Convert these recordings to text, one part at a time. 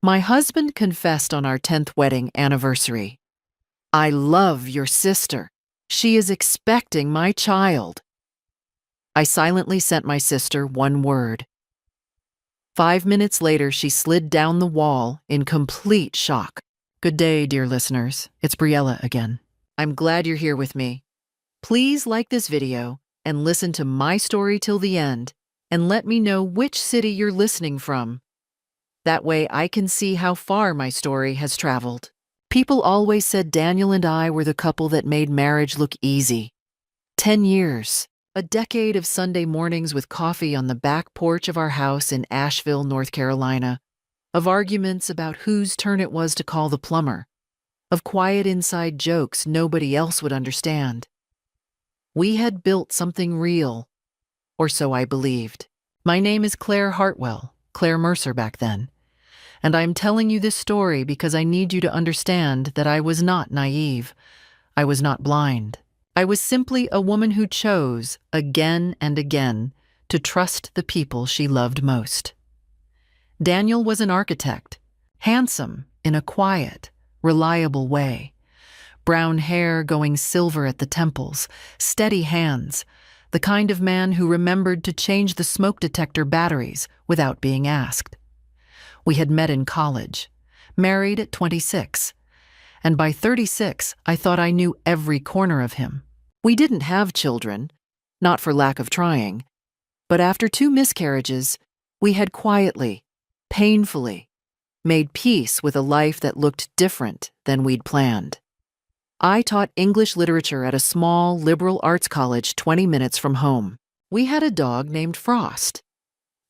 My husband confessed on our 10th wedding anniversary. I love your sister. She is expecting my child. I silently sent my sister one word. 5 minutes later, she slid down the wall in complete shock. Good day, dear listeners. It's Briella again. I'm glad you're here with me. Please like this video and listen to my story till the end, and let me know which city you're listening from. That way I can see how far my story has traveled. People always said Daniel and I were the couple that made marriage look easy. 10 years, a decade of Sunday mornings with coffee on the back porch of our house in Asheville, North Carolina, of arguments about whose turn it was to call the plumber, of quiet inside jokes nobody else would understand. We had built something real, or so I believed. My name is Claire Hartwell, Claire Mercer back then, and I'm telling you this story because I need you to understand that I was not naive. I was not blind. I was simply a woman who chose, again and again, to trust the people she loved most. Daniel was an architect, handsome in a quiet, reliable way. Brown hair going silver at the temples, steady hands, the kind of man who remembered to change the smoke detector batteries without being asked. We had met in college, married at 26, and by 36 I thought I knew every corner of him. We didn't have children, not for lack of trying, but after 2 miscarriages, we had quietly, painfully, made peace with a life that looked different than we'd planned. I taught English literature at a small liberal arts college 20 minutes from home. We had a dog named Frost.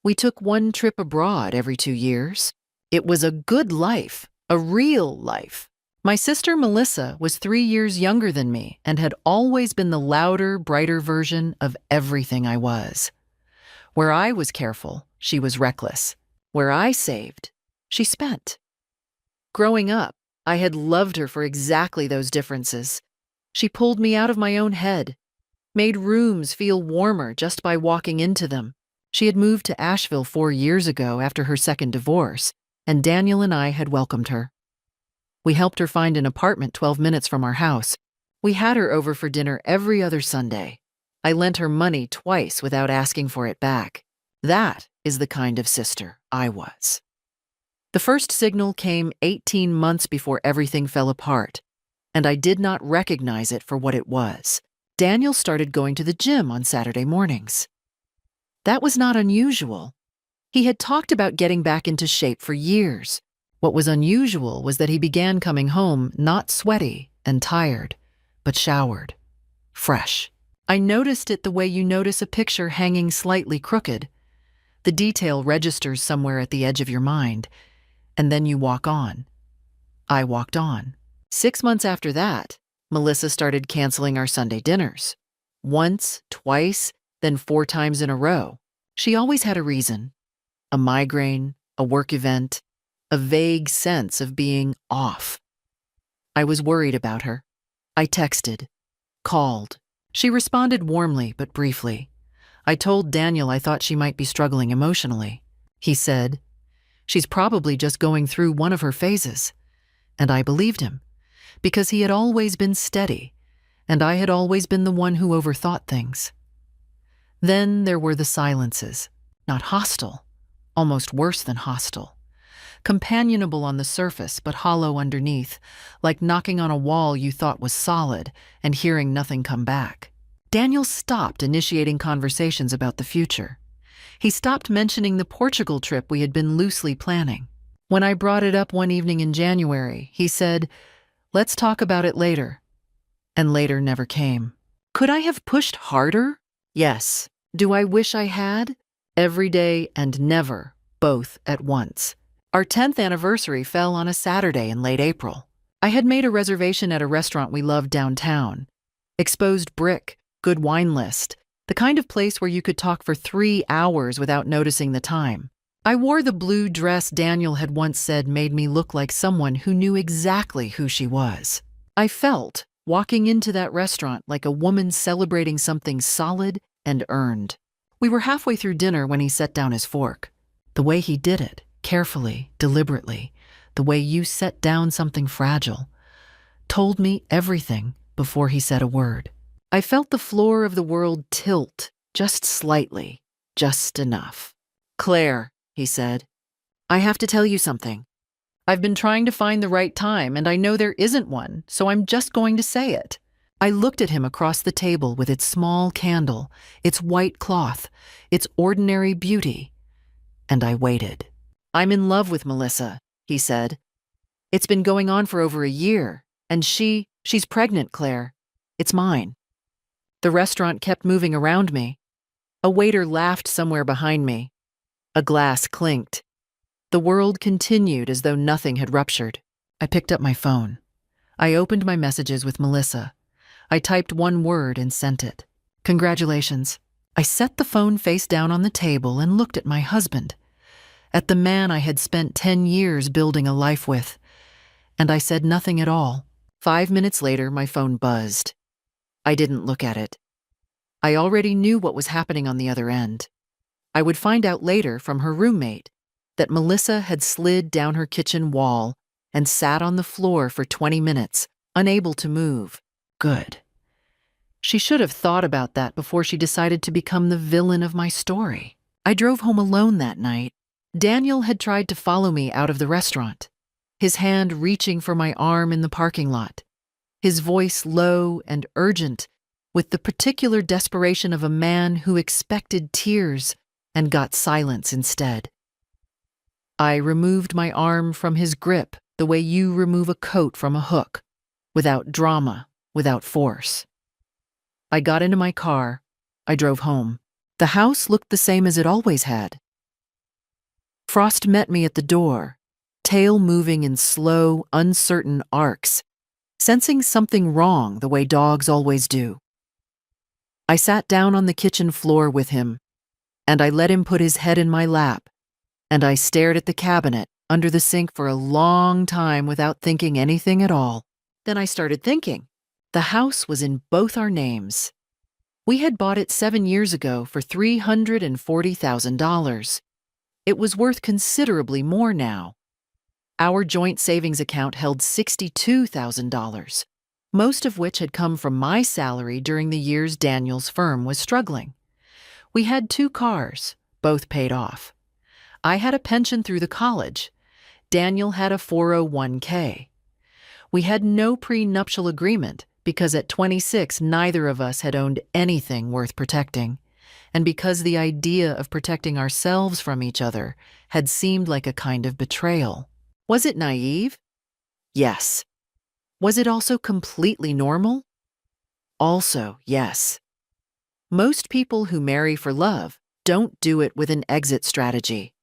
We took one trip abroad every 2 years. It was a good life, a real life. My sister Melissa was 3 years younger than me and had always been the louder, brighter version of everything I was. Where I was careful, she was reckless. Where I saved, she spent. Growing up, I had loved her for exactly those differences. She pulled me out of my own head, made rooms feel warmer just by walking into them. She had moved to Asheville 4 years ago after her second divorce, and Daniel and I had welcomed her. We helped her find an apartment 12 minutes from our house. We had her over for dinner every other Sunday. I lent her money twice without asking for it back. That is the kind of sister I was. The first signal came 18 months before everything fell apart, and I did not recognize it for what it was. Daniel started going to the gym on Saturday mornings. That was not unusual. He had talked about getting back into shape for years. What was unusual was that he began coming home not sweaty and tired, but showered, fresh. I noticed it the way you notice a picture hanging slightly crooked. The detail registers somewhere at the edge of your mind, and then you walk on. I walked on. 6 months after that, Melissa started canceling our Sunday dinners. Once, twice, then 4 times in a row. She always had a reason. A migraine, a work event, a vague sense of being off. I was worried about her. I texted, called. She responded warmly but briefly. I told Daniel I thought she might be struggling emotionally. He said, "She's probably just going through one of her phases." And I believed him, because he had always been steady, and I had always been the one who overthought things. Then there were the silences, not hostile, almost worse than hostile. Companionable on the surface, but hollow underneath, like knocking on a wall you thought was solid and hearing nothing come back. Daniel stopped initiating conversations about the future. He stopped mentioning the Portugal trip we had been loosely planning. When I brought it up one evening in January, he said, "Let's talk about it later." And later never came. Could I have pushed harder? Yes. Do I wish I had? Every day and never, both at once. Our 10th anniversary fell on a Saturday in late April. I had made a reservation at a restaurant we loved downtown. Exposed brick, good wine list, the kind of place where you could talk for 3 hours without noticing the time. I wore the blue dress Daniel had once said made me look like someone who knew exactly who she was. I felt, walking into that restaurant, like a woman celebrating something solid and earned. We were halfway through dinner when he set down his fork. The way he did it, carefully, deliberately, the way you set down something fragile, told me everything before he said a word. I felt the floor of the world tilt just slightly, just enough. "Claire," he said, "I have to tell you something. I've been trying to find the right time, and I know there isn't one, so I'm just going to say it." I looked at him across the table with its small candle, its white cloth, its ordinary beauty, and I waited. "I'm in love with Melissa," he said. "It's been going on for over a year, and she's pregnant, Claire. It's mine." The restaurant kept moving around me. A waiter laughed somewhere behind me. A glass clinked. The world continued as though nothing had ruptured. I picked up my phone. I opened my messages with Melissa. I typed one word and sent it. "Congratulations." I set the phone face down on the table and looked at my husband, at the man I had spent 10 years building a life with, and I said nothing at all. 5 minutes later, my phone buzzed. I didn't look at it. I already knew what was happening on the other end. I would find out later from her roommate that Melissa had slid down her kitchen wall and sat on the floor for 20 minutes, unable to move. Good. She should have thought about that before she decided to become the villain of my story. I drove home alone that night. Daniel had tried to follow me out of the restaurant, his hand reaching for my arm in the parking lot, his voice low and urgent, with the particular desperation of a man who expected tears and got silence instead. I removed my arm from his grip the way you remove a coat from a hook, without drama, without force. I got into my car. I drove home. The house looked the same as it always had. Frost met me at the door, tail moving in slow, uncertain arcs, sensing something wrong the way dogs always do. I sat down on the kitchen floor with him, and I let him put his head in my lap, and I stared at the cabinet under the sink for a long time without thinking anything at all. Then I started thinking. The house was in both our names. We had bought it 7 years ago for $340,000. It was worth considerably more now. Our joint savings account held $62,000, most of which had come from my salary during the years Daniel's firm was struggling. We had 2 cars, both paid off. I had a pension through the college. Daniel had a 401k. We had no prenuptial agreement because at 26 neither of us had owned anything worth protecting, and because the idea of protecting ourselves from each other had seemed like a kind of betrayal. Was it naive? Yes. Was it also completely normal? Also, yes. Most people who marry for love don't do it with an exit strategy.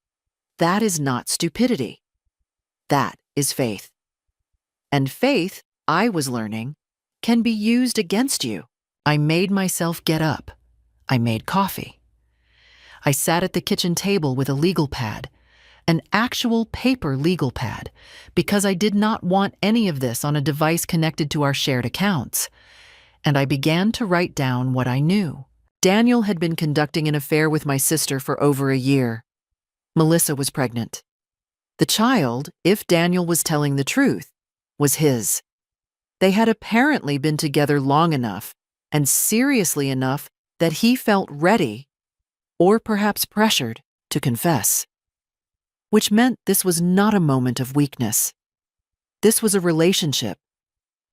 That is not stupidity. That is faith. And faith, I was learning, can be used against you. I made myself get up. I made coffee. I sat at the kitchen table with a legal pad, an actual paper legal pad, because I did not want any of this on a device connected to our shared accounts, and I began to write down what I knew. Daniel had been conducting an affair with my sister for over a year. Melissa was pregnant. The child, if Daniel was telling the truth, was his. They had apparently been together long enough, and seriously enough, that he felt ready, or perhaps pressured, to confess. Which meant this was not a moment of weakness. This was a relationship.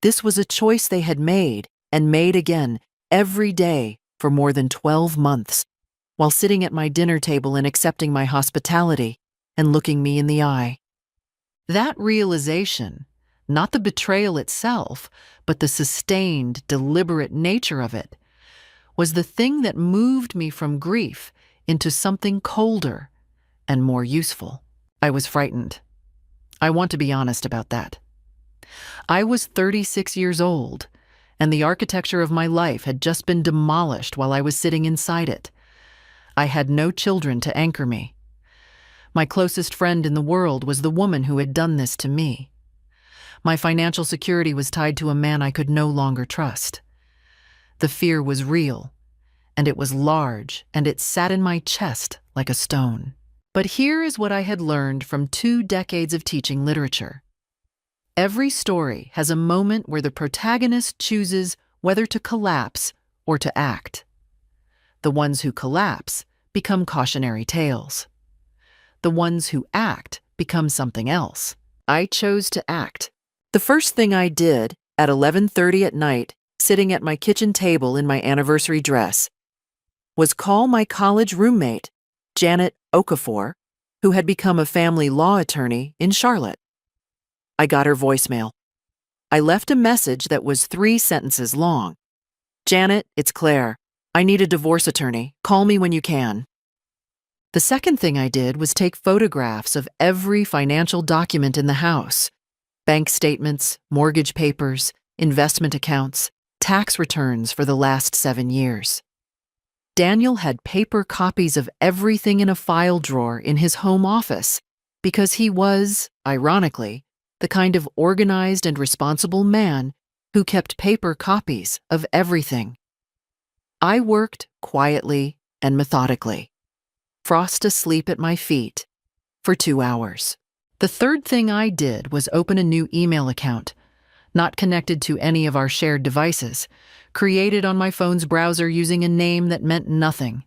This was a choice they had made, and made again, every day for more than 12 months, while sitting at my dinner table and accepting my hospitality and looking me in the eye. That realization, not the betrayal itself, but the sustained, deliberate nature of it, was the thing that moved me from grief into something colder and more useful. I was frightened. I want to be honest about that. I was 36 years old, and the architecture of my life had just been demolished while I was sitting inside it. I had no children to anchor me. My closest friend in the world was the woman who had done this to me. My financial security was tied to a man I could no longer trust. The fear was real, and it was large, and it sat in my chest like a stone. But here is what I had learned from 2 decades of teaching literature. Every story has a moment where the protagonist chooses whether to collapse or to act. The ones who collapse become cautionary tales. The ones who act become something else. I chose to act. The first thing I did at 11:30 at night, sitting at my kitchen table in my anniversary dress, was call my college roommate, Janet Okafor, who had become a family law attorney in Charlotte. I got her voicemail. I left a message that was 3 sentences long. "Janet, it's Claire. I need a divorce attorney. Call me when you can." The second thing I did was take photographs of every financial document in the house: bank statements, mortgage papers, investment accounts, tax returns for the last 7 years. Daniel had paper copies of everything in a file drawer in his home office because he was, ironically, the kind of organized and responsible man who kept paper copies of everything. I worked quietly and methodically, Frost asleep at my feet, for 2 hours. The third thing I did was open a new email account, not connected to any of our shared devices, created on my phone's browser using a name that meant nothing,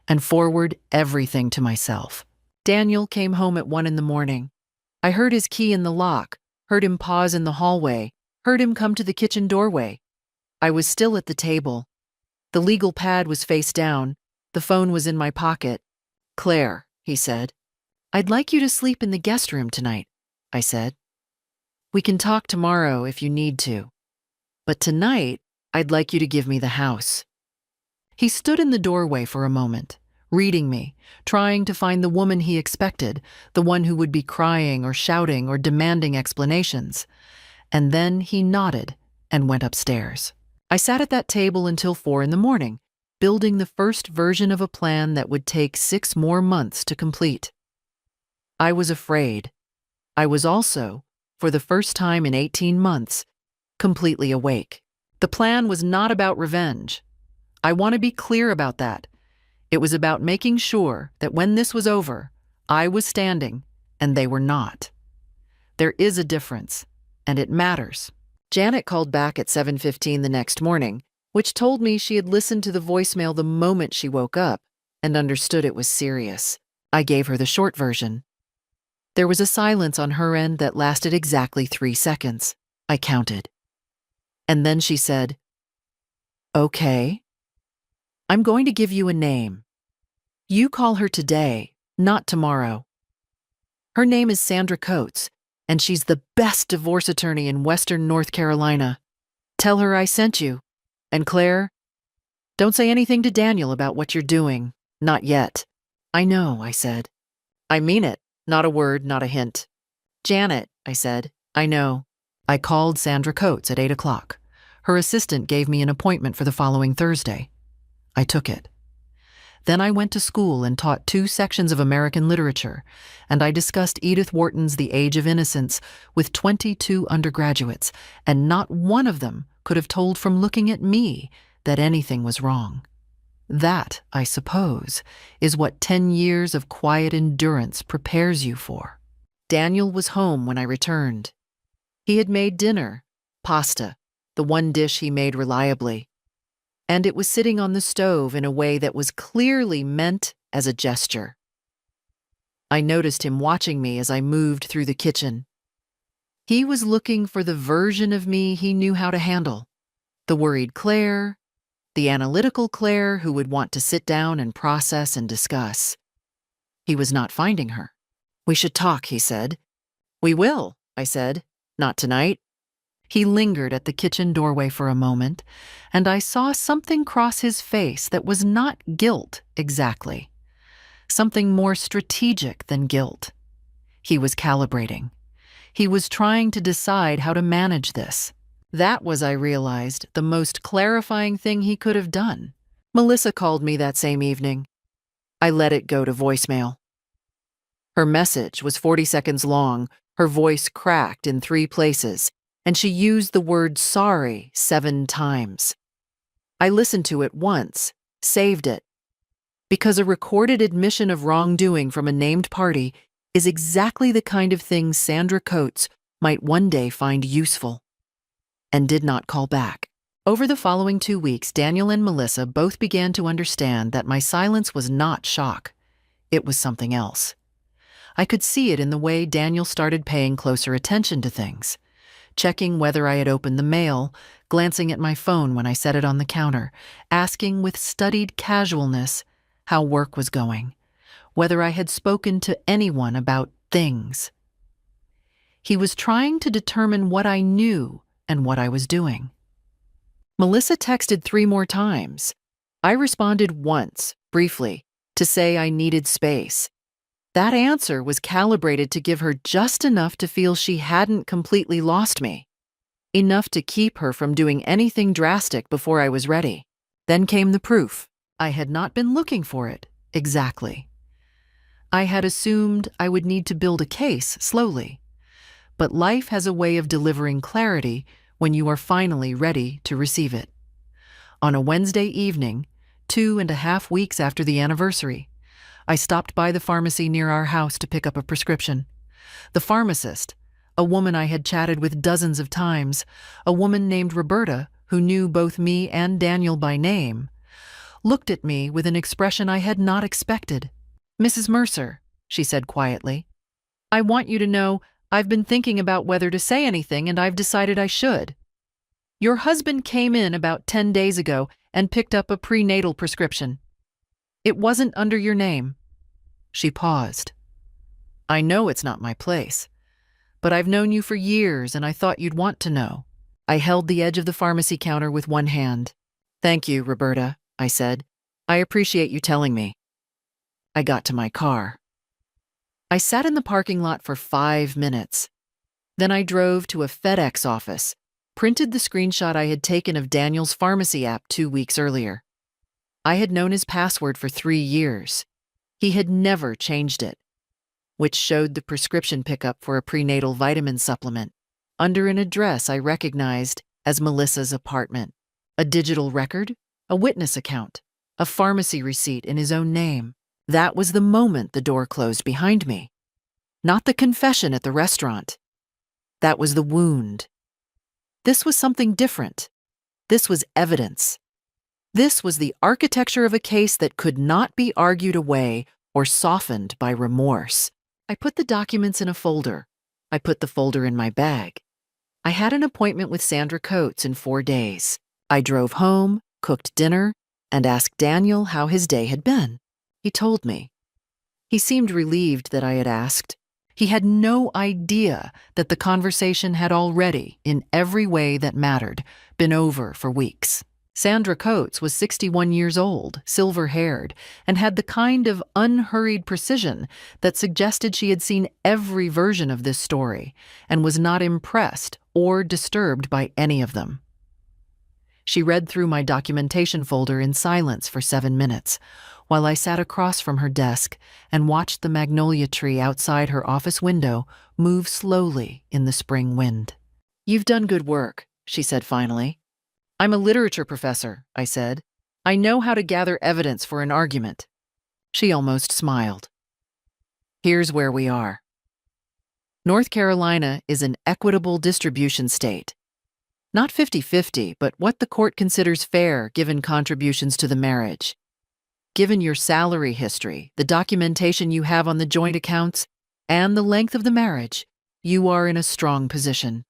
and forward everything to myself. Daniel came home at 1 in the morning. I heard his key in the lock, heard him pause in the hallway, heard him come to the kitchen doorway. I was still at the table. The legal pad was face down. The phone was in my pocket. "Claire," he said. "I'd like you to sleep in the guest room tonight," I said. "We can talk tomorrow if you need to. But tonight, I'd like you to give me the house." He stood in the doorway for a moment, reading me, trying to find the woman he expected, the one who would be crying or shouting or demanding explanations. And then he nodded and went upstairs. I sat at that table until 4 in the morning, building the first version of a plan that would take 6 more months to complete. I was afraid. I was also, for the first time in 18 months, completely awake. The plan was not about revenge. I want to be clear about that. It was about making sure that when this was over, I was standing and they were not. There is a difference, and it matters. Janet called back at 7:15 the next morning, which told me she had listened to the voicemail the moment she woke up and understood it was serious. I gave her the short version. There was a silence on her end that lasted exactly 3 seconds. I counted. And then she said, "Okay. I'm going to give you a name. You call her today, not tomorrow. Her name is Sandra Coates, and she's the best divorce attorney in Western North Carolina. Tell her I sent you. And Claire, don't say anything to Daniel about what you're doing. Not yet." "I know," I said. "I mean it. Not a word, not a hint." "Janet," I said, "I know." I called Sandra Coates at 8 o'clock. Her assistant gave me an appointment for the following Thursday. I took it. Then I went to school and taught 2 sections of American literature, and I discussed Edith Wharton's The Age of Innocence with 22 undergraduates, and not one of them could have told from looking at me that anything was wrong. That, I suppose, is what 10 years of quiet endurance prepares you for. Daniel was home when I returned. He had made dinner, pasta, the one dish he made reliably, and it was sitting on the stove in a way that was clearly meant as a gesture. I noticed him watching me as I moved through the kitchen. He was looking for the version of me he knew how to handle, the worried Claire, the analytical Claire who would want to sit down and process and discuss. He was not finding her. "We should talk," he said. "We will," I said. "Not tonight." He lingered at the kitchen doorway for a moment, and I saw something cross his face that was not guilt exactly. Something more strategic than guilt. He was calibrating. He was trying to decide how to manage this. That was, I realized, the most clarifying thing he could have done. Melissa called me that same evening. I let it go to voicemail. Her message was 40 seconds long, her voice cracked in 3 places, and she used the word sorry 7 times. I listened to it once, saved it. Because a recorded admission of wrongdoing from a named party is exactly the kind of thing Sandra Coates might one day find useful. And did not call back. Over the following 2 weeks, Daniel and Melissa both began to understand that my silence was not shock. It was something else. I could see it in the way Daniel started paying closer attention to things, checking whether I had opened the mail, glancing at my phone when I set it on the counter, asking with studied casualness how work was going, whether I had spoken to anyone about things. He was trying to determine what I knew and what I was doing. Melissa texted 3 more times. I responded once, briefly, to say I needed space. That answer was calibrated to give her just enough to feel she hadn't completely lost me, enough to keep her from doing anything drastic before I was ready. Then came the proof. I had not been looking for it, exactly. I had assumed I would need to build a case slowly. But life has a way of delivering clarity when you are finally ready to receive it. On a Wednesday evening, 2.5 weeks after the anniversary, I stopped by the pharmacy near our house to pick up a prescription. The pharmacist, a woman I had chatted with dozens of times, a woman named Roberta, who knew both me and Daniel by name, looked at me with an expression I had not expected. "Mrs. Mercer," she said quietly, "I want you to know I've been thinking about whether to say anything, and I've decided I should. Your husband came in about 10 days ago and picked up a prenatal prescription. It wasn't under your name." She paused. "I know it's not my place, but I've known you for years and I thought you'd want to know." I held the edge of the pharmacy counter with one hand. "Thank you, Roberta," I said. "I appreciate you telling me." I got to my car. I sat in the parking lot for 5 minutes. Then I drove to a FedEx office, printed the screenshot I had taken of Daniel's pharmacy app 2 weeks earlier. I had known his password for 3 years. He had never changed it, which showed the prescription pickup for a prenatal vitamin supplement under an address I recognized as Melissa's apartment. A digital record, a witness account, a pharmacy receipt in his own name. That was the moment the door closed behind me. Not the confession at the restaurant. That was the wound. This was something different. This was evidence. This was the architecture of a case that could not be argued away or softened by remorse. I put the documents in a folder. I put the folder in my bag. I had an appointment with Sandra Coates in 4 days. I drove home, cooked dinner, and asked Daniel how his day had been. He told me. He seemed relieved that I had asked. He had no idea that the conversation had already, in every way that mattered, been over for weeks. Sandra Coates was 61 years old, silver-haired, and had the kind of unhurried precision that suggested she had seen every version of this story and was not impressed or disturbed by any of them. She read through my documentation folder in silence for 7 minutes, while I sat across from her desk and watched the magnolia tree outside her office window move slowly in the spring wind. "You've done good work," she said finally. "I'm a literature professor," I said. "I know how to gather evidence for an argument." She almost smiled. "Here's where we are. North Carolina is an equitable distribution state. Not 50-50, but what the court considers fair given contributions to the marriage. Given your salary history, the documentation you have on the joint accounts, and the length of the marriage, you are in a strong position.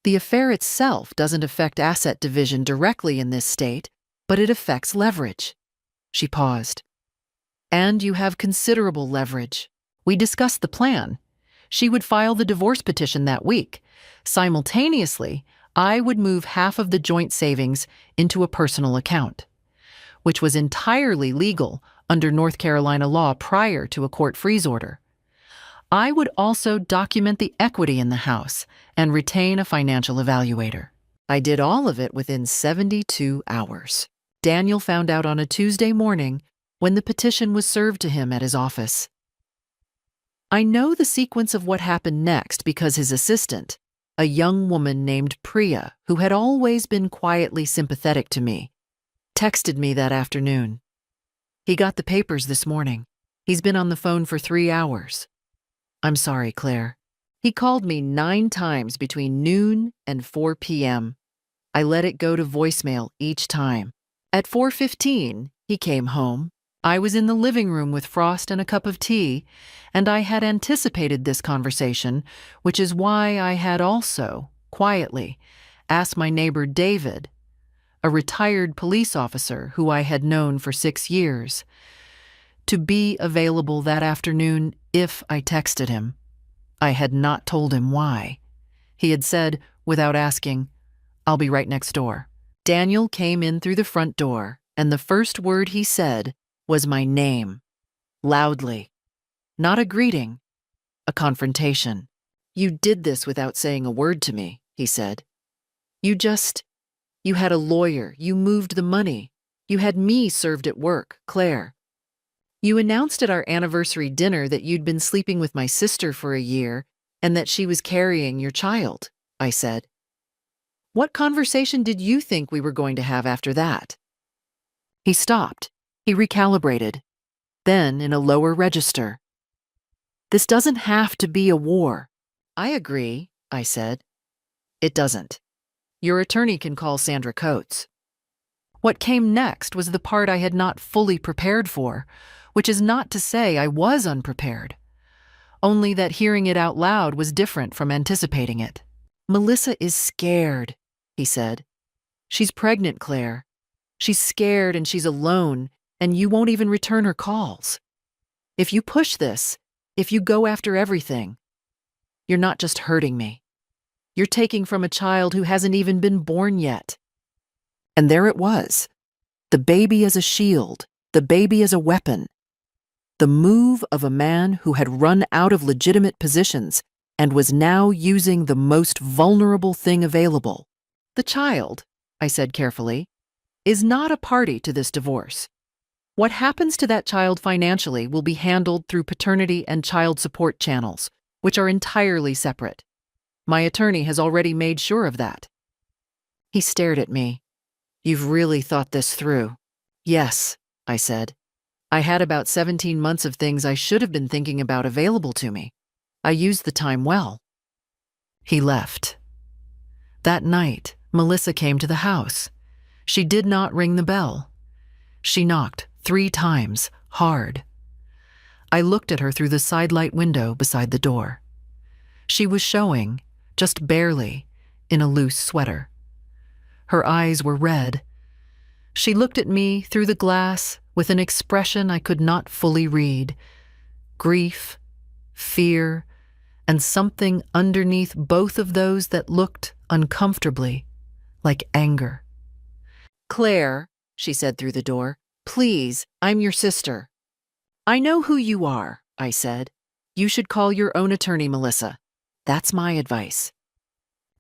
The affair itself doesn't affect asset division directly in this state, but it affects leverage." She paused. "And you have considerable leverage. We discussed the plan. She would file the divorce petition that week. Simultaneously, I would move half of the joint savings into a personal account, which was entirely legal under North Carolina law prior to a court freeze order. I would also document the equity in the house and retain a financial evaluator. I did all of it within 72 hours. Daniel found out on a Tuesday morning when the petition was served to him at his office. I know the sequence of what happened next because his assistant, a young woman named Priya, who had always been quietly sympathetic to me, texted me that afternoon. He got the papers this morning. He's been on the phone for 3 hours. I'm sorry, Claire. He called me 9 times between noon and 4 p.m. I let it go to voicemail each time. At 4:15, he came home. I was in the living room with Frost and a cup of tea, and I had anticipated this conversation, which is why I had also, quietly, asked my neighbor David, a retired police officer who I had known for 6 years, to be available that afternoon if I texted him. I had not told him why. He had said, without asking, "I'll be right next door." Daniel came in through the front door, and the first word he said was my name, loudly. Not a greeting, a confrontation. "You did this without saying a word to me," he said. You had a lawyer, you moved the money. You had me served at work, Claire. You announced at our anniversary dinner that you'd been sleeping with my sister for a year and that she was carrying your child," I said. "What conversation did you think we were going to have after that?" He stopped. He recalibrated. Then, in a lower register, "This doesn't have to be a war." "I agree," I said. "It doesn't. Your attorney can call Sandra Coates." What came next was the part I had not fully prepared for, which is not to say I was unprepared, only that hearing it out loud was different from anticipating it. "Melissa is scared," he said. "She's pregnant, Claire. She's scared and she's alone, and you won't even return her calls. If you push this, if you go after everything, you're not just hurting me. You're taking from a child who hasn't even been born yet." And there it was. The baby as a shield, the baby as a weapon. The move of a man who had run out of legitimate positions and was now using the most vulnerable thing available. "The child," I said carefully, "is not a party to this divorce. What happens to that child financially will be handled through paternity and child support channels, which are entirely separate. My attorney has already made sure of that." He stared at me. "You've really thought this through." "Yes," I said. "I had about 17 months of things I should have been thinking about available to me. I used the time well." He left. That night, Melissa came to the house. She did not ring the bell. She knocked 3 times, hard. I looked at her through the sidelight window beside the door. She was showing, just barely, in a loose sweater. Her eyes were red. She looked at me through the glass with an expression I could not fully read. Grief, fear, and something underneath both of those that looked uncomfortably like anger. "Claire," she said through the door, "please, I'm your sister." "I know who you are," I said. "You should call your own attorney, Melissa. That's my advice."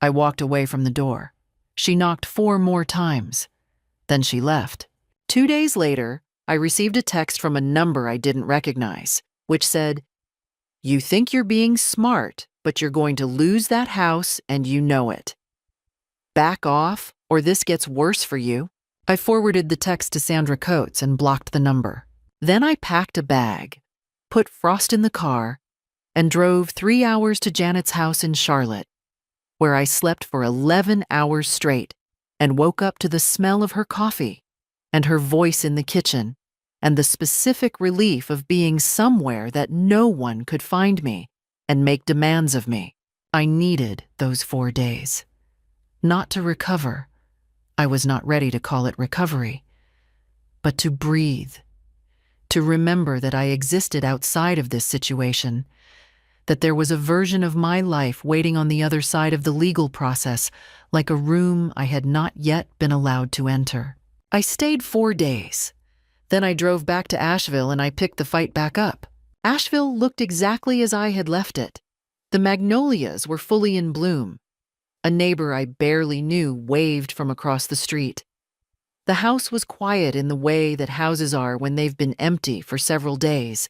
I walked away from the door. She knocked 4 more times. Then she left. 2 days later, I received a text from a number I didn't recognize, which said, "You think you're being smart, but you're going to lose that house and you know it. Back off, or this gets worse for you." I forwarded the text to Sandra Coates and blocked the number. Then I packed a bag, put Frost in the car, and drove 3 hours to Janet's house in Charlotte, where I slept for 11 hours straight and woke up to the smell of her coffee and her voice in the kitchen and the specific relief of being somewhere that no one could find me and make demands of me. I needed those 4 days. Not to recover. I was not ready to call it recovery. But to breathe. To remember that I existed outside of this situation, that there was a version of my life waiting on the other side of the legal process, like a room I had not yet been allowed to enter. I stayed 4 days. Then I drove back to Asheville and I picked the fight back up. Asheville looked exactly as I had left it. The magnolias were fully in bloom. A neighbor I barely knew waved from across the street. The house was quiet in the way that houses are when they've been empty for several days.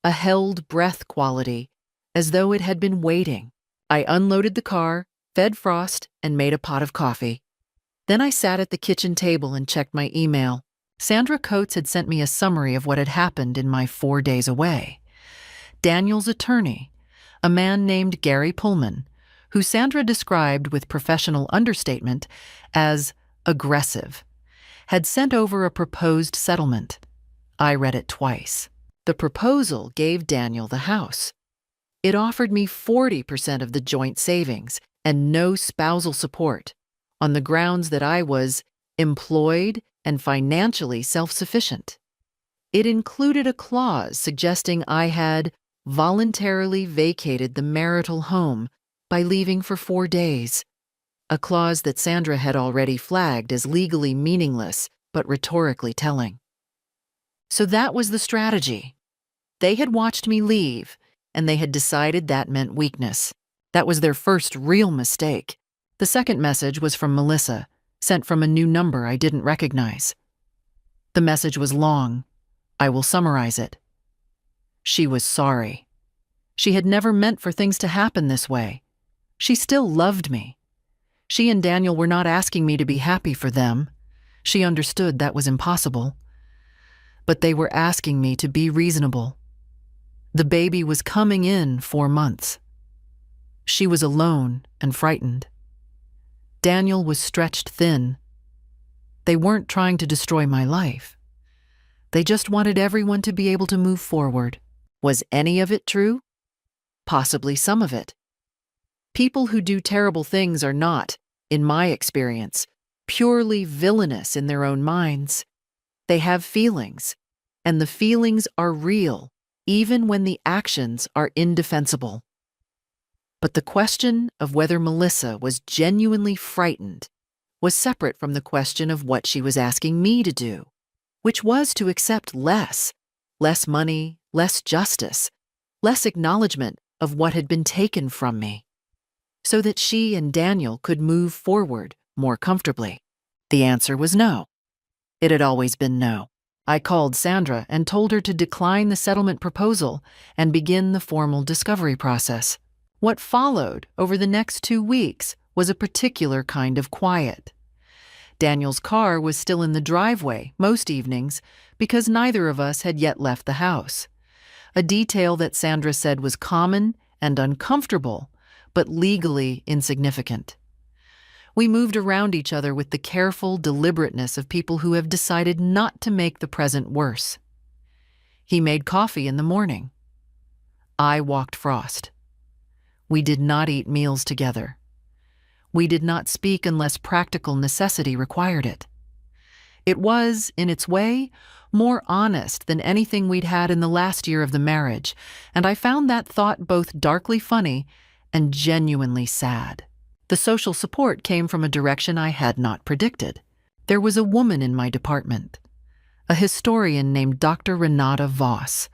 A held breath quality, as though it had been waiting. I unloaded the car, fed Frost, and made a pot of coffee. Then I sat at the kitchen table and checked my email. Sandra Coates had sent me a summary of what had happened in my 4 days away. Daniel's attorney, a man named Gary Pullman, who Sandra described with professional understatement as aggressive, had sent over a proposed settlement. I read it twice. The proposal gave Daniel the house. It offered me 40% of the joint savings and no spousal support, on the grounds that I was employed and financially self-sufficient. It included a clause suggesting I had voluntarily vacated the marital home by leaving for 4 days, a clause that Sandra had already flagged as legally meaningless but rhetorically telling. So that was the strategy. They had watched me leave, and they had decided that meant weakness. That was their first real mistake. The second message was from Melissa, sent from a new number I didn't recognize. The message was long. I will summarize it. She was sorry. She had never meant for things to happen this way. She still loved me. She and Daniel were not asking me to be happy for them. She understood that was impossible. But they were asking me to be reasonable. The baby was coming in 4 months. She was alone and frightened. Daniel was stretched thin. They weren't trying to destroy my life. They just wanted everyone to be able to move forward. Was any of it true? Possibly some of it. People who do terrible things are not, in my experience, purely villainous in their own minds. They have feelings, and the feelings are real, even when the actions are indefensible. But the question of whether Melissa was genuinely frightened was separate from the question of what she was asking me to do, which was to accept less money, less justice, less acknowledgement of what had been taken from me, so that she and Daniel could move forward more comfortably. The answer was no. It had always been no. I called Sandra and told her to decline the settlement proposal and begin the formal discovery process. What followed over the next 2 weeks was a particular kind of quiet. Daniel's car was still in the driveway most evenings because neither of us had yet left the house, a detail that Sandra said was common and uncomfortable, but legally insignificant. We moved around each other with the careful deliberateness of people who have decided not to make the present worse. He made coffee in the morning. I walked Frost. We did not eat meals together. We did not speak unless practical necessity required it. It was, in its way, more honest than anything we'd had in the last year of the marriage, and I found that thought both darkly funny and genuinely sad. The social support came from a direction I had not predicted. There was a woman in my department, a historian named Dr. Renata Voss,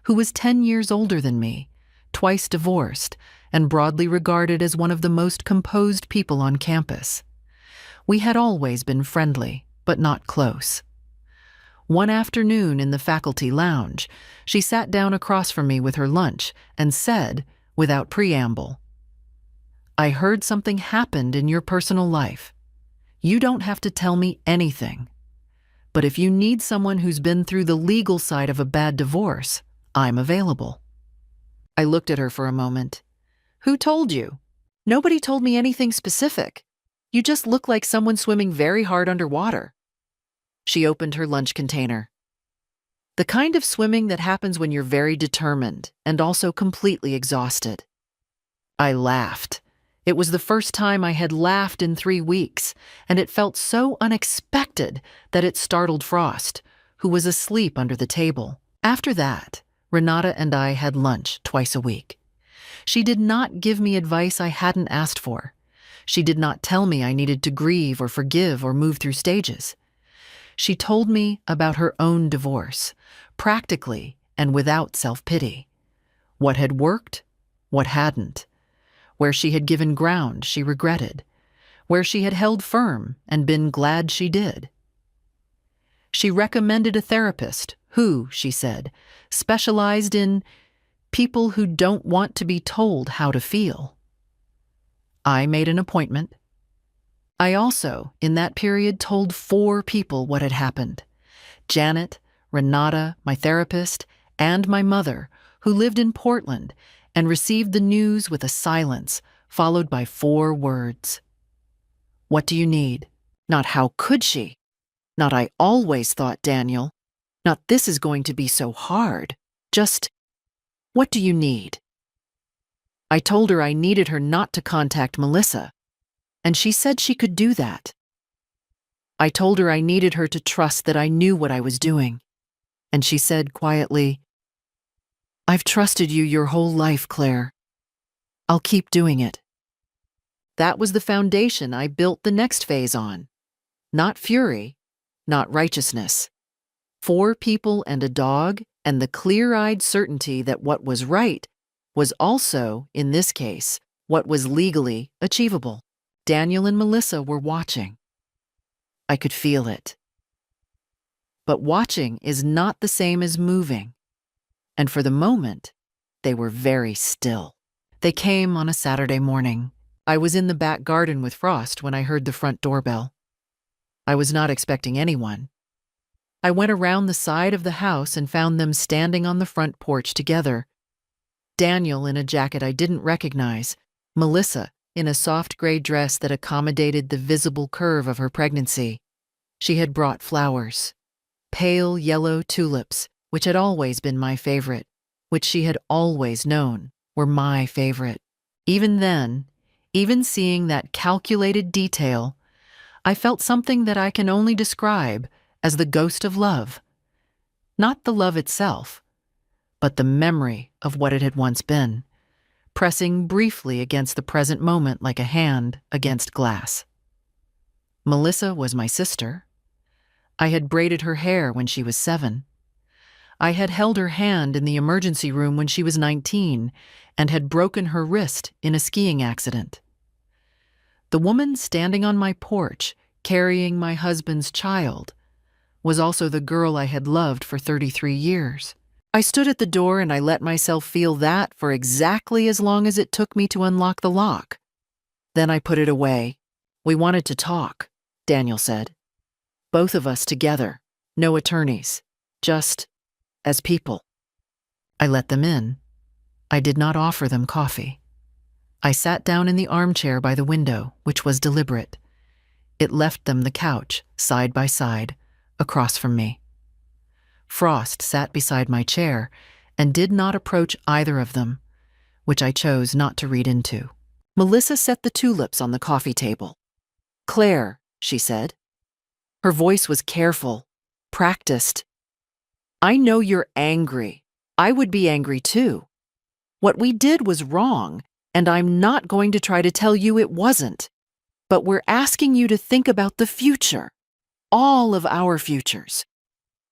who was 10 years older than me, twice divorced, and broadly regarded as one of the most composed people on campus. We had always been friendly, but not close. One afternoon in the faculty lounge, she sat down across from me with her lunch and said, without preamble, "I heard something happened in your personal life. You don't have to tell me anything. But if you need someone who's been through the legal side of a bad divorce, I'm available." I looked at her for a moment. "Who told you?" "Nobody told me anything specific. You just look like someone swimming very hard underwater." She opened her lunch container. "The kind of swimming that happens when you're very determined and also completely exhausted." I laughed. It was the first time I had laughed in 3 weeks, and it felt so unexpected that it startled Frost, who was asleep under the table. After that, Renata and I had lunch twice a week. She did not give me advice I hadn't asked for. She did not tell me I needed to grieve or forgive or move through stages. She told me about her own divorce, practically and without self-pity. What had worked, what hadn't. Where she had given ground she regretted. Where she had held firm and been glad she did. She recommended a therapist who, she said, specialized in people who don't want to be told how to feel. I made an appointment. I also, in that period, told 4 people what had happened. Janet, Renata, my therapist, and my mother, who lived in Portland and received the news with a silence followed by 4 words. What do you need? Not how could she? Not I always thought, Daniel. Not this is going to be so hard. Just, what do you need? I told her I needed her not to contact Melissa, and she said she could do that. I told her I needed her to trust that I knew what I was doing, and she said quietly, I've trusted you your whole life, Claire. I'll keep doing it. That was the foundation I built the next phase on. Not fury, not righteousness. 4 people and a dog, and the clear-eyed certainty that what was right was also, in this case, what was legally achievable. Daniel and Melissa were watching. I could feel it. But watching is not the same as moving, and for the moment, they were very still. They came on a Saturday morning. I was in the back garden with Frost when I heard the front doorbell. I was not expecting anyone. I went around the side of the house and found them standing on the front porch together. Daniel in a jacket I didn't recognize, Melissa in a soft gray dress that accommodated the visible curve of her pregnancy. She had brought flowers, pale yellow tulips, which had always been my favorite, which she had always known were my favorite. Even then, even seeing that calculated detail, I felt something that I can only describe as the ghost of love. Not the love itself, but the memory of what it had once been, pressing briefly against the present moment like a hand against glass. Melissa was my sister. I had braided her hair when she was 7. I had held her hand in the emergency room when she was 19 and had broken her wrist in a skiing accident. The woman standing on my porch, carrying my husband's child, was also the girl I had loved for 33 years. I stood at the door and I let myself feel that for exactly as long as it took me to unlock the lock. Then I put it away. We wanted to talk, Daniel said. Both of us together, no attorneys, just as people. I let them in. I did not offer them coffee. I sat down in the armchair by the window, which was deliberate. It left them the couch, side by side, across from me. Frost sat beside my chair and did not approach either of them, which I chose not to read into. Melissa set the tulips on the coffee table. Claire, she said. Her voice was careful, practiced. I know you're angry. I would be angry too. What we did was wrong, and I'm not going to try to tell you it wasn't. But we're asking you to think about the future, all of our futures.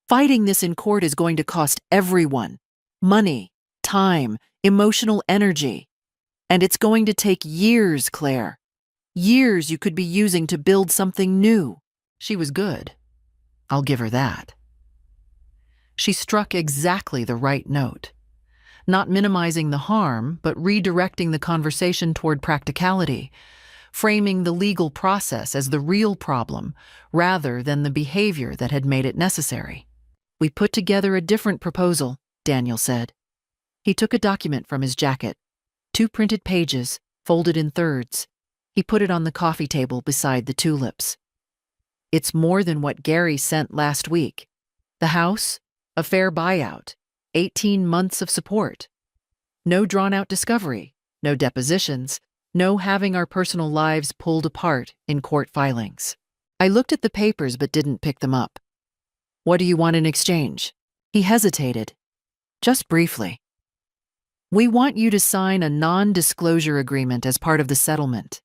Fighting this in court is going to cost everyone money, time, emotional energy. And it's going to take years, Claire. Years you could be using to build something new. She was good. I'll give her that. She struck exactly the right note. Not minimizing the harm, but redirecting the conversation toward practicality, framing the legal process as the real problem rather than the behavior that had made it necessary. We put together a different proposal, Daniel said. He took a document from his jacket, 2 printed pages, folded in thirds. He put it on the coffee table beside the tulips. It's more than what Gary sent last week. The house, a fair buyout, 18 months of support. No drawn-out discovery, no depositions, no having our personal lives pulled apart in court filings. I looked at the papers but didn't pick them up. What do you want in exchange? He hesitated, just briefly. We want you to sign a non-disclosure agreement as part of the settlement.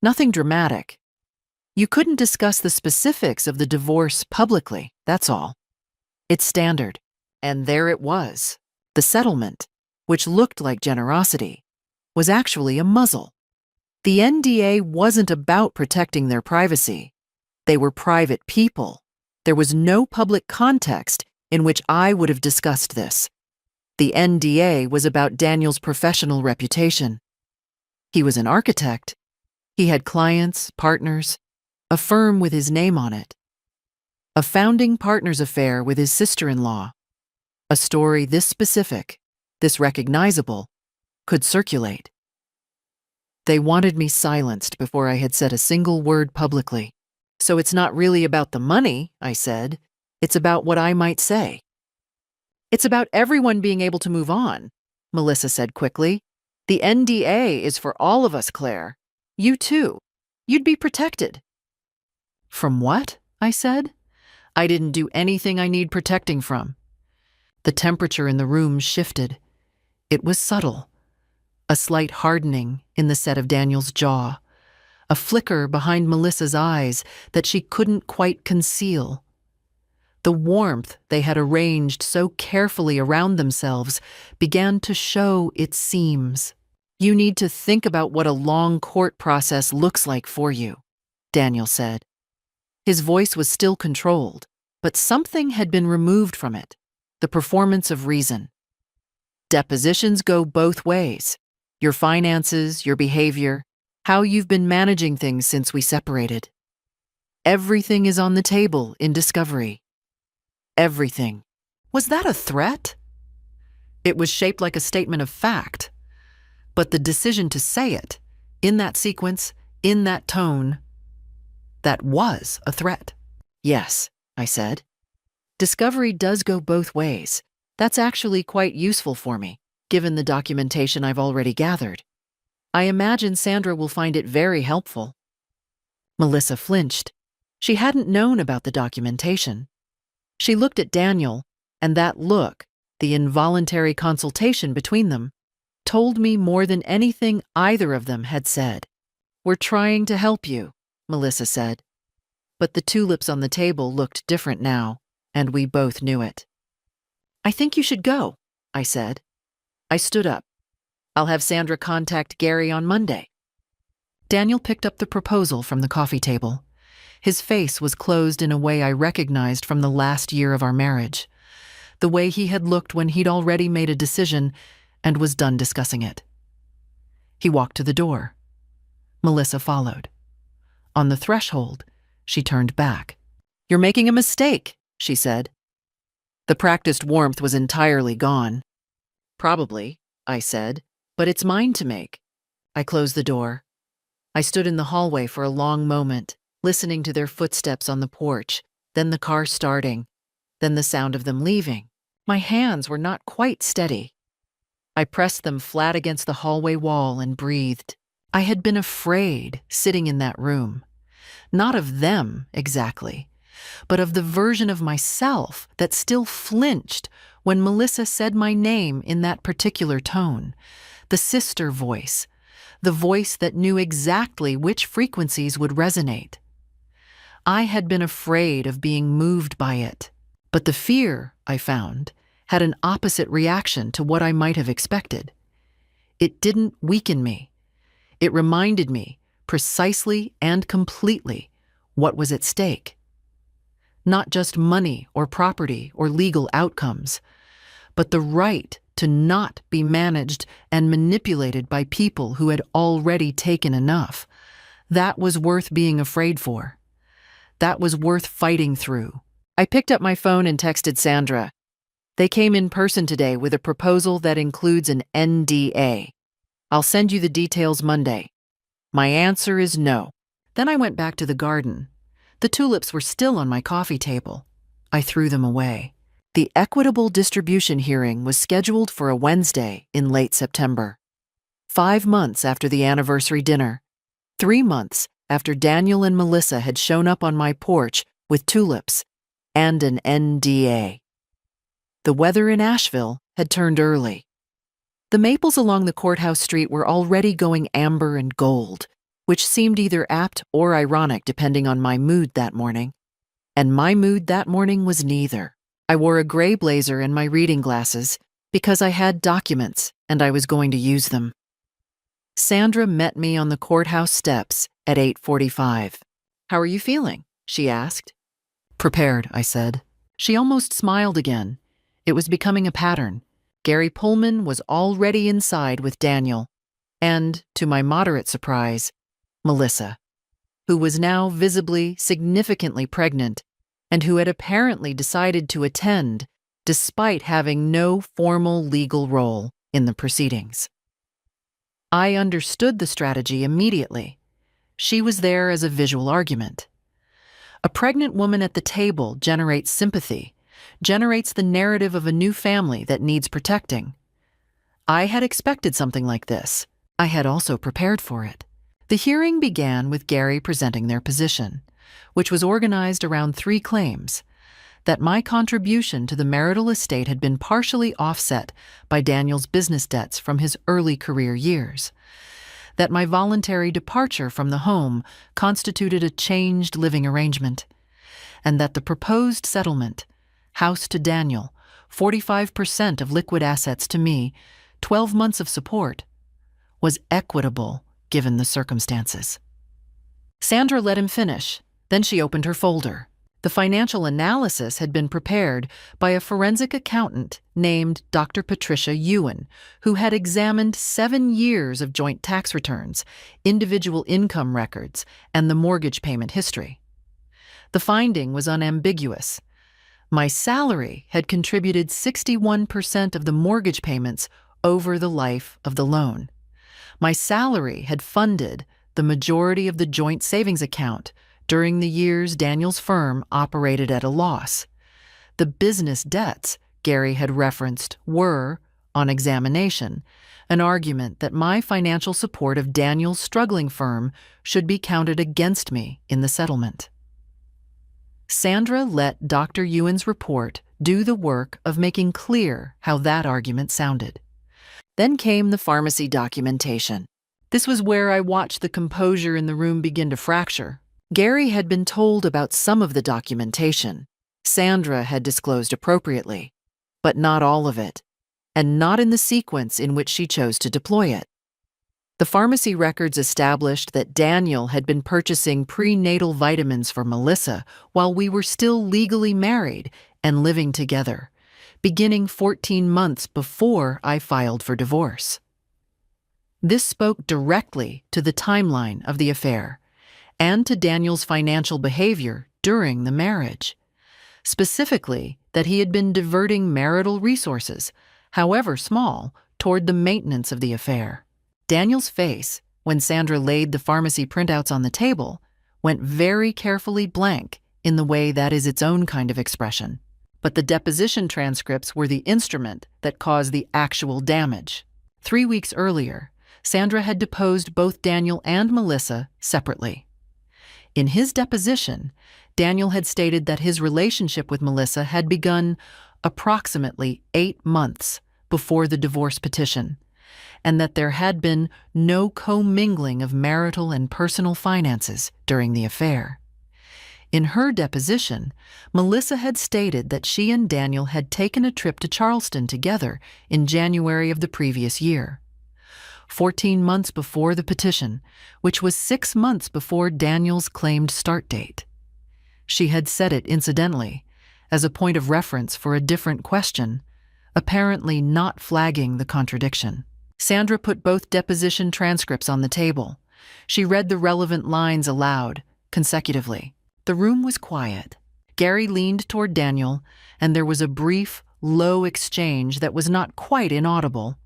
Nothing dramatic. You couldn't discuss the specifics of the divorce publicly, that's all. It's standard. And there it was. The settlement, which looked like generosity, was actually a muzzle. The NDA wasn't about protecting their privacy. They were private people. There was no public context in which I would have discussed this. The NDA was about Daniel's professional reputation. He was an architect. He had clients, partners, a firm with his name on it. A founding partner's affair with his sister-in-law. A story this specific, this recognizable, could circulate. They wanted me silenced before I had said a single word publicly. So it's not really about the money, I said. It's about what I might say. It's about everyone being able to move on, Melissa said quickly. The NDA is for all of us, Claire. You too. You'd be protected. From what? I said. I didn't do anything I need protecting from. The temperature in the room shifted. It was subtle. A slight hardening in the set of Daniel's jaw. A flicker behind Melissa's eyes that she couldn't quite conceal. The warmth they had arranged so carefully around themselves began to show its seams. You need to think about what a long court process looks like for you, Daniel said. His voice was still controlled, but something had been removed from it, the performance of reason. Depositions go both ways. Your finances, your behavior, how you've been managing things since we separated. Everything is on the table in discovery. Everything. Was that a threat? It was shaped like a statement of fact, but the decision to say it, in that sequence, in that tone, that was a threat. Yes, I said. Discovery does go both ways. That's actually quite useful for me, given the documentation I've already gathered. I imagine Sandra will find it very helpful. Melissa flinched. She hadn't known about the documentation. She looked at Daniel, and that look, the involuntary consultation between them, told me more than anything either of them had said. We're trying to help you, Melissa said. But the tulips on the table looked different now, and we both knew it. I think you should go, I said. I stood up. I'll have Sandra contact Gary on Monday. Daniel picked up the proposal from the coffee table. His face was closed in a way I recognized from the last year of our marriage, the way he had looked when he'd already made a decision and was done discussing it. He walked to the door. Melissa followed. On the threshold, she turned back. You're making a mistake, she said. The practiced warmth was entirely gone. Probably, I said, but it's mine to make. I closed the door. I stood in the hallway for a long moment, listening to their footsteps on the porch, then the car starting, then the sound of them leaving. My hands were not quite steady. I pressed them flat against the hallway wall and breathed. I had been afraid sitting in that room. Not of them, exactly, but of the version of myself that still flinched when Melissa said my name in that particular tone, the sister voice, the voice that knew exactly which frequencies would resonate. I had been afraid of being moved by it, but the fear, I found, had an opposite reaction to what I might have expected. It didn't weaken me. It reminded me, precisely and completely, what was at stake. Not just money or property or legal outcomes, but the right to not be managed and manipulated by people who had already taken enough. That was worth being afraid for. That was worth fighting through. I picked up my phone and texted Sandra. They came in person today with a proposal that includes an NDA. I'll send you the details Monday. My answer is no. Then I went back to the garden. The tulips were still on my coffee table. I threw them away. The equitable distribution hearing was scheduled for a Wednesday in late September. 5 months after the anniversary dinner. 3 months after Daniel and Melissa had shown up on my porch with tulips and an NDA. The weather in Asheville had turned early. The maples along the courthouse street were already going amber and gold, which seemed either apt or ironic depending on my mood that morning. And my mood that morning was neither. I wore a gray blazer and my reading glasses because I had documents and I was going to use them. Sandra met me on the courthouse steps at 8:45. How are you feeling? She asked. Prepared, I said. She almost smiled again. It was becoming a pattern. Gary Pullman was already inside with Daniel, and, to my moderate surprise, Melissa, who was now visibly, significantly pregnant and who had apparently decided to attend despite having no formal legal role in the proceedings. I understood the strategy immediately. She was there as a visual argument. A pregnant woman at the table generates sympathy, generates the narrative of a new family that needs protecting. I had expected something like this. I had also prepared for it. The hearing began with Gary presenting their position, which was organized around 3 claims: that my contribution to the marital estate had been partially offset by Daniel's business debts from his early career years, that my voluntary departure from the home constituted a changed living arrangement, and that the proposed settlement, house to Daniel, 45% of liquid assets to me, 12 months of support, was equitable given the circumstances. Sandra let him finish. Then she opened her folder. The financial analysis had been prepared by a forensic accountant named Dr. Patricia Ewan, who had examined 7 years of joint tax returns, individual income records, and the mortgage payment history. The finding was unambiguous. My salary had contributed 61% of the mortgage payments over the life of the loan. My salary had funded the majority of the joint savings account during the years Daniel's firm operated at a loss. The business debts Gary had referenced were, on examination, an argument that my financial support of Daniel's struggling firm should be counted against me in the settlement. Sandra let Dr. Ewan's report do the work of making clear how that argument sounded. Then came the pharmacy documentation. This was where I watched the composure in the room begin to fracture. Gary had been told about some of the documentation. Sandra had disclosed appropriately, but not all of it, and not in the sequence in which she chose to deploy it. The pharmacy records established that Daniel had been purchasing prenatal vitamins for Melissa while we were still legally married and living together, beginning 14 months before I filed for divorce. This spoke directly to the timeline of the affair and to Daniel's financial behavior during the marriage, specifically that he had been diverting marital resources, however small, toward the maintenance of the affair. Daniel's face, when Sandra laid the pharmacy printouts on the table, went very carefully blank in the way that is its own kind of expression. But the deposition transcripts were the instrument that caused the actual damage. 3 weeks earlier, Sandra had deposed both Daniel and Melissa separately. In his deposition, Daniel had stated that his relationship with Melissa had begun approximately 8 months before the divorce petition, and that there had been no commingling of marital and personal finances during the affair. In her deposition, Melissa had stated that she and Daniel had taken a trip to Charleston together in January of the previous year, 14 months before the petition, which was 6 months before Daniel's claimed start date. She had said it incidentally, as a point of reference for a different question, apparently not flagging the contradiction. Sandra put both deposition transcripts on the table. She read the relevant lines aloud, consecutively. The room was quiet. Gary leaned toward Daniel, and there was a brief, low exchange that was not quite inaudible.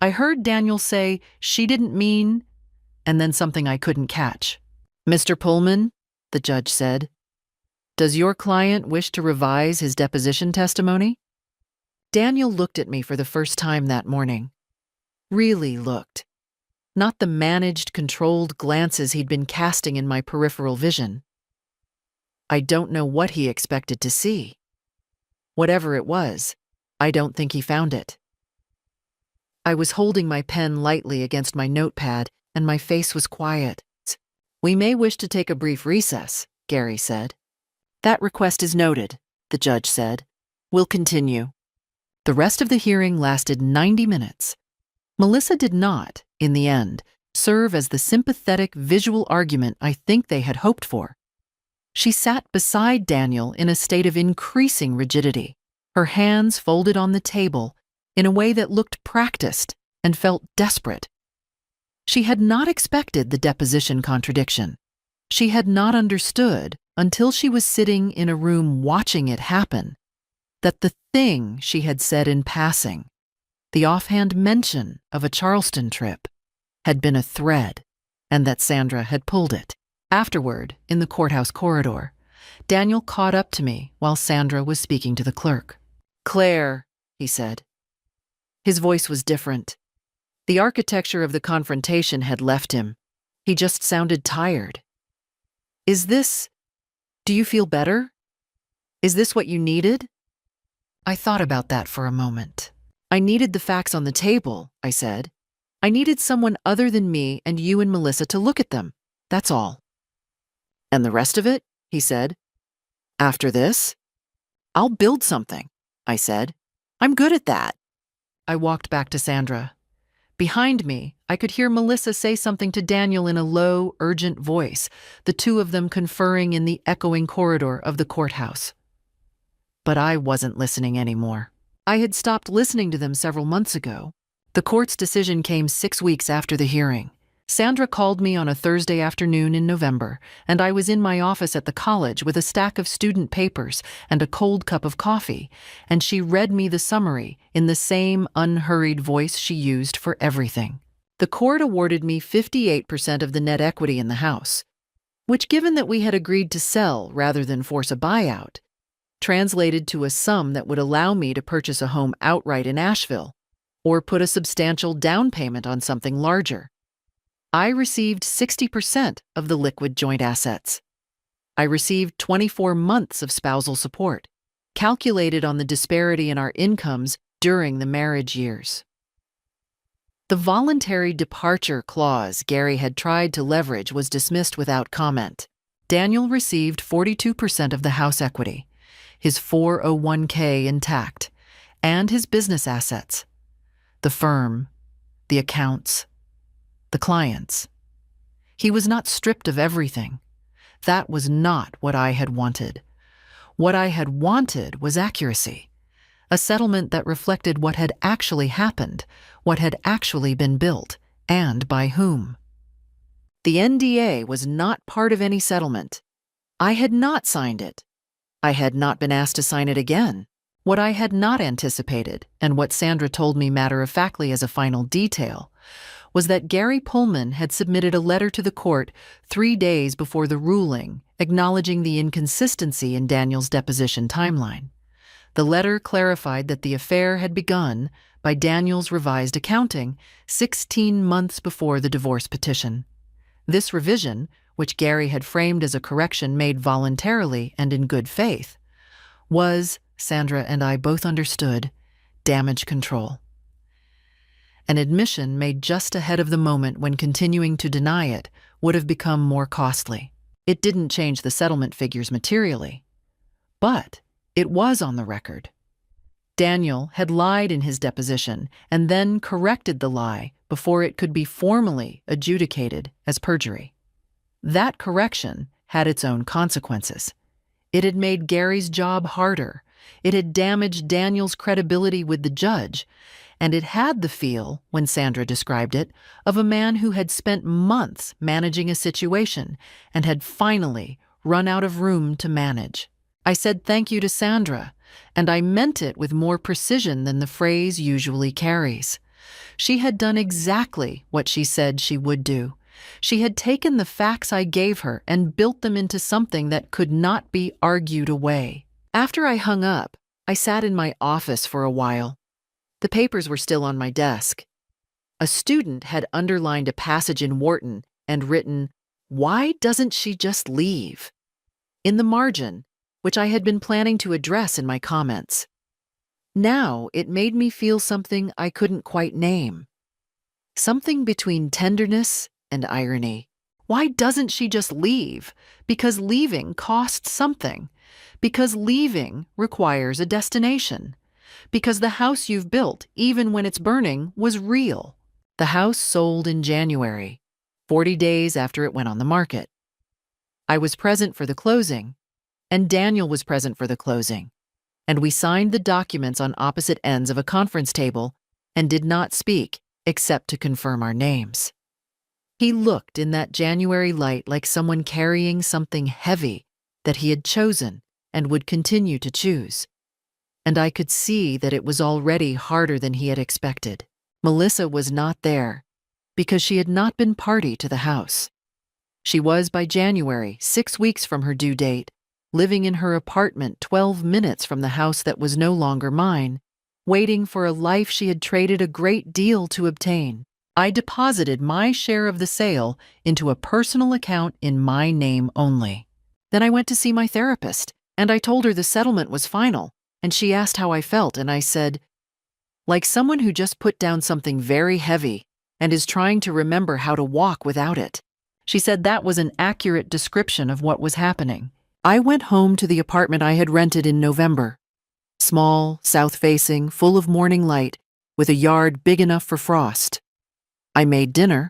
I heard Daniel say, "She didn't mean," and then something I couldn't catch. "Mr. Pullman," the judge said, "does your client wish to revise his deposition testimony?" Daniel looked at me for the first time that morning. Really looked. Not the managed, controlled glances he'd been casting in my peripheral vision. I don't know what he expected to see. Whatever it was, I don't think he found it. I was holding my pen lightly against my notepad, and my face was quiet. "We may wish to take a brief recess," Gary said. "That request is noted," the judge said. "We'll continue." The rest of the hearing lasted 90 minutes. Melissa did not, in the end, serve as the sympathetic visual argument I think they had hoped for. She sat beside Daniel in a state of increasing rigidity, her hands folded on the table in a way that looked practiced and felt desperate. She had not expected the deposition contradiction. She had not understood until she was sitting in a room watching it happen, that the thing she had said in passing, the offhand mention of a Charleston trip, had been a thread, and that Sandra had pulled it. Afterward, in the courthouse corridor, Daniel caught up to me while Sandra was speaking to the clerk. "Claire," he said. His voice was different. The architecture of the confrontation had left him. He just sounded tired. Do you feel better? Is this what you needed?" I thought about that for a moment. "I needed the facts on the table," I said. "I needed someone other than me and you and Melissa to look at them. That's all." "And the rest of it?" he said. "After this?" "I'll build something," I said. "I'm good at that." I walked back to Sandra. Behind me, I could hear Melissa say something to Daniel in a low, urgent voice, the two of them conferring in the echoing corridor of the courthouse. But I wasn't listening anymore. I had stopped listening to them several months ago. The court's decision came 6 weeks after the hearing. Sandra called me on a Thursday afternoon in November, and I was in my office at the college with a stack of student papers and a cold cup of coffee, and she read me the summary in the same unhurried voice she used for everything. The court awarded me 58% of the net equity in the house, which, given that we had agreed to sell rather than force a buyout, translated to a sum that would allow me to purchase a home outright in Asheville or put a substantial down payment on something larger. I received 60% of the liquid joint assets. I received 24 months of spousal support, calculated on the disparity in our incomes during the marriage years. The voluntary departure clause Gary had tried to leverage was dismissed without comment. Daniel received 42% of the house equity, his 401k intact, and his business assets, the firm, the accounts, the clients. He was not stripped of everything. That was not what I had wanted. What I had wanted was accuracy, a settlement that reflected what had actually happened, what had actually been built, and by whom. The NDA was not part of any settlement. I had not signed it. I had not been asked to sign it again. What I had not anticipated, and what Sandra told me matter-of-factly as a final detail, was that Gary Pullman had submitted a letter to the court 3 days before the ruling, acknowledging the inconsistency in Daniel's deposition timeline. The letter clarified that the affair had begun, by Daniel's revised accounting, 16 months before the divorce petition. This revision, which Gary had framed as a correction made voluntarily and in good faith, was, Sandra and I both understood, damage control. An admission made just ahead of the moment when continuing to deny it would have become more costly. It didn't change the settlement figures materially, but it was on the record. Daniel had lied in his deposition and then corrected the lie before it could be formally adjudicated as perjury. That correction had its own consequences. It had made Gary's job harder. It had damaged Daniel's credibility with the judge, and it had the feel, when Sandra described it, of a man who had spent months managing a situation and had finally run out of room to manage. I said thank you to Sandra, and I meant it with more precision than the phrase usually carries. She had done exactly what she said she would do. She had taken the facts I gave her and built them into something that could not be argued away. After I hung up, I sat in my office for a while. The papers were still on my desk. A student had underlined a passage in Wharton and written, "Why doesn't she just leave?" in the margin, which I had been planning to address in my comments. Now it made me feel something I couldn't quite name. Something between tenderness and irony. Why doesn't she just leave? Because leaving costs something. Because leaving requires a destination. Because the house you've built, even when it's burning, was real. The house sold in January, 40 days after it went on the market. I was present for the closing, and Daniel was present for the closing, and we signed the documents on opposite ends of a conference table and did not speak except to confirm our names. He looked in that January light like someone carrying something heavy that he had chosen and would continue to choose. And I could see that it was already harder than he had expected. Melissa was not there because she had not been party to the house. She was, by January, 6 weeks from her due date, living in her apartment 12 minutes from the house that was no longer mine, waiting for a life she had traded a great deal to obtain. I deposited my share of the sale into a personal account in my name only. Then I went to see my therapist, and I told her the settlement was final, and she asked how I felt, and I said, like someone who just put down something very heavy and is trying to remember how to walk without it. She said that was an accurate description of what was happening. I went home to the apartment I had rented in November. Small, south-facing, full of morning light, with a yard big enough for Frost. I made dinner.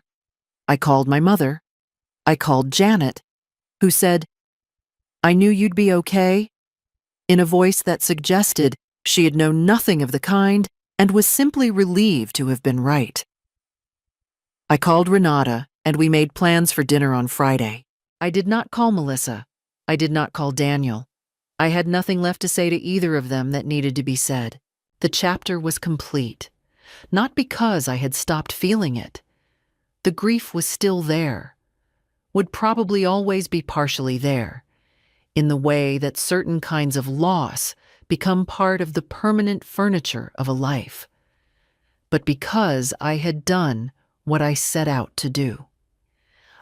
I called my mother. I called Janet, who said, "I knew you'd be okay," in a voice that suggested she had known nothing of the kind and was simply relieved to have been right. I called Renata, and we made plans for dinner on Friday. I did not call Melissa. I did not call Daniel. I had nothing left to say to either of them that needed to be said. The chapter was complete, not because I had stopped feeling it. The grief was still there, would probably always be partially there, in the way that certain kinds of loss become part of the permanent furniture of a life. But because I had done what I set out to do.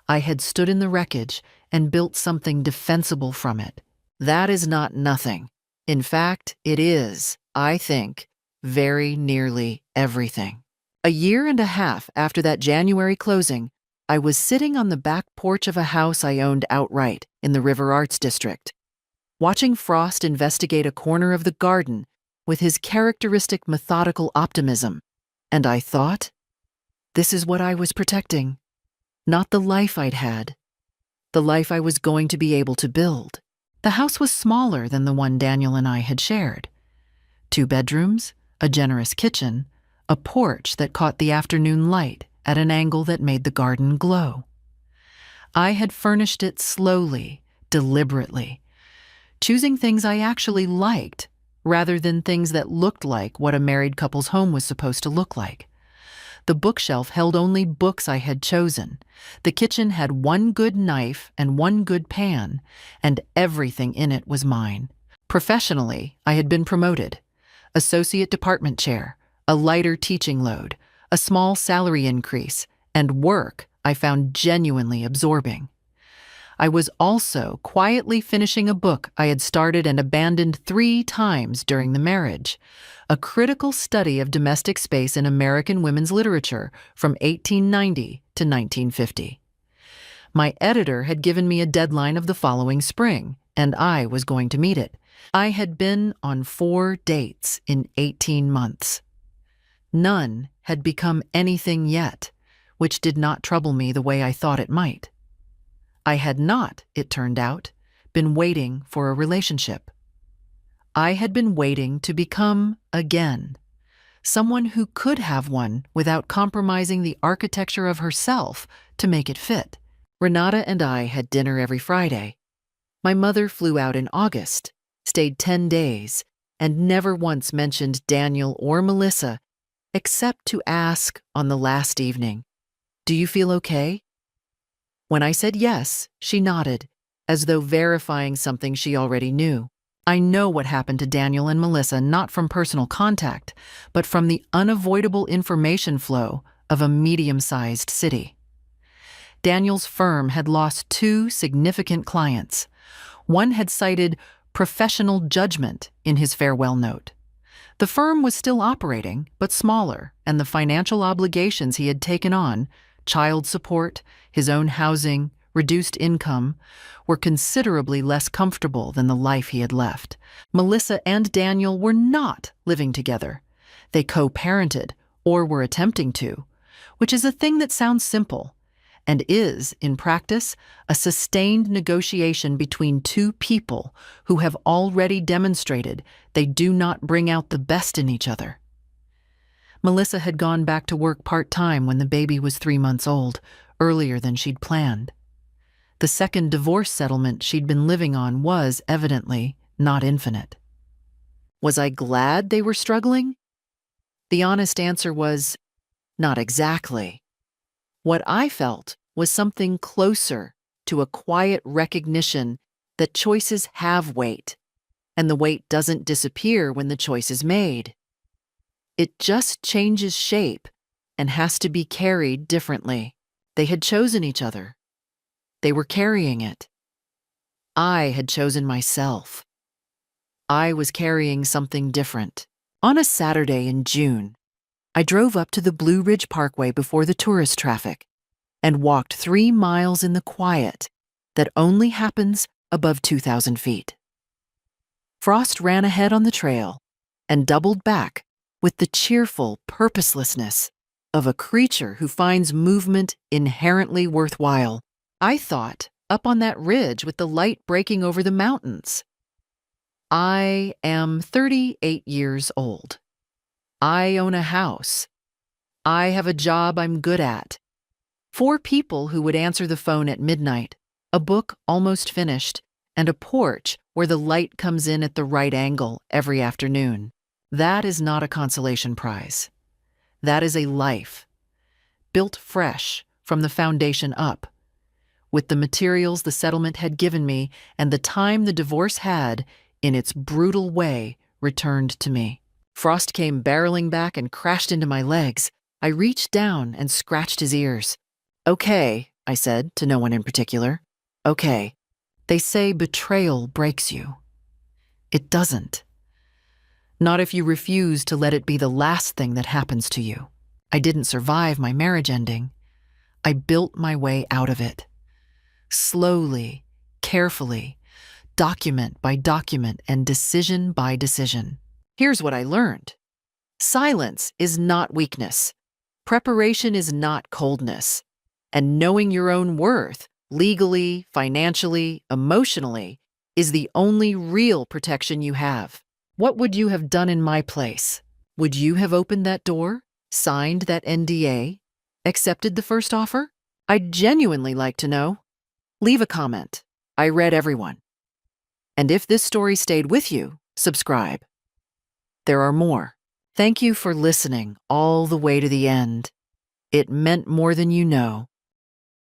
I had stood in the wreckage and built something defensible from it. That is not nothing. In fact, it is, I think, very nearly everything. A year and a half after that January closing, I was sitting on the back porch of a house I owned outright in the River Arts District, watching Frost investigate a corner of the garden with his characteristic methodical optimism, and I thought, this is what I was protecting. Not the life I'd had. The life I was going to be able to build. The house was smaller than the one Daniel and I had shared. 2 bedrooms, a generous kitchen, a porch that caught the afternoon light at an angle that made the garden glow. I had furnished it slowly, deliberately, choosing things I actually liked rather than things that looked like what a married couple's home was supposed to look like. The bookshelf held only books I had chosen. The kitchen had 1 good knife and 1 good pan, and everything in it was mine. Professionally, I had been promoted. Associate department chair, a lighter teaching load, a small salary increase, and work I found genuinely absorbing. I was also quietly finishing a book I had started and abandoned 3 times during the marriage, a critical study of domestic space in American women's literature from 1890 to 1950. My editor had given me a deadline of the following spring, and I was going to meet it. I had been on 4 dates in 18 months. None had become anything yet, which did not trouble me the way I thought it might. I had not, it turned out, been waiting for a relationship. I had been waiting to become, again, someone who could have one without compromising the architecture of herself to make it fit. Renata and I had dinner every Friday. My mother flew out in August, stayed 10 days, and never once mentioned Daniel or Melissa, except to ask on the last evening, "Do you feel okay?" When I said yes, she nodded, as though verifying something she already knew. I know what happened to Daniel and Melissa not from personal contact, but from the unavoidable information flow of a medium-sized city. Daniel's firm had lost 2 significant clients. One had cited professional judgment in his farewell note. The firm was still operating, but smaller, and the financial obligations he had taken on, child support, his own housing, reduced income, were considerably less comfortable than the life he had left. Melissa and Daniel were not living together. They co-parented, or were attempting to, which is a thing that sounds simple, and is, in practice, a sustained negotiation between 2 people who have already demonstrated they do not bring out the best in each other. Melissa had gone back to work part-time when the baby was 3 months old, earlier than she'd planned. The second divorce settlement she'd been living on was, evidently, not infinite. Was I glad they were struggling? The honest answer was, not exactly. What I felt was something closer to a quiet recognition that choices have weight, and the weight doesn't disappear when the choice is made. It just changes shape and has to be carried differently. They had chosen each other. They were carrying it. I had chosen myself. I was carrying something different. On a Saturday in June, I drove up to the Blue Ridge Parkway before the tourist traffic and walked 3 miles in the quiet that only happens above 2,000 feet. Frost ran ahead on the trail and doubled back with the cheerful purposelessness of a creature who finds movement inherently worthwhile. I thought, up on that ridge with the light breaking over the mountains. I am 38 years old. I own a house. I have a job I'm good at. 4 people who would answer the phone at midnight, a book almost finished, and a porch where the light comes in at the right angle every afternoon. That is not a consolation prize. That is a life, built fresh from the foundation up, with the materials the settlement had given me and the time the divorce had, in its brutal way, returned to me. Frost came barreling back and crashed into my legs. I reached down and scratched his ears. "Okay," I said, to no one in particular. "Okay. They say betrayal breaks you. It doesn't. Not if you refuse to let it be the last thing that happens to you. I didn't survive my marriage ending. I built my way out of it. Slowly, carefully, document by document and decision by decision. Here's what I learned. Silence is not weakness. Preparation is not coldness. And knowing your own worth, legally, financially, emotionally, is the only real protection you have. What would you have done in my place? Would you have opened that door, signed that NDA, accepted the first offer? I'd genuinely like to know. Leave a comment. I read everyone. And if this story stayed with you, subscribe. There are more. Thank you for listening all the way to the end. It meant more than you know.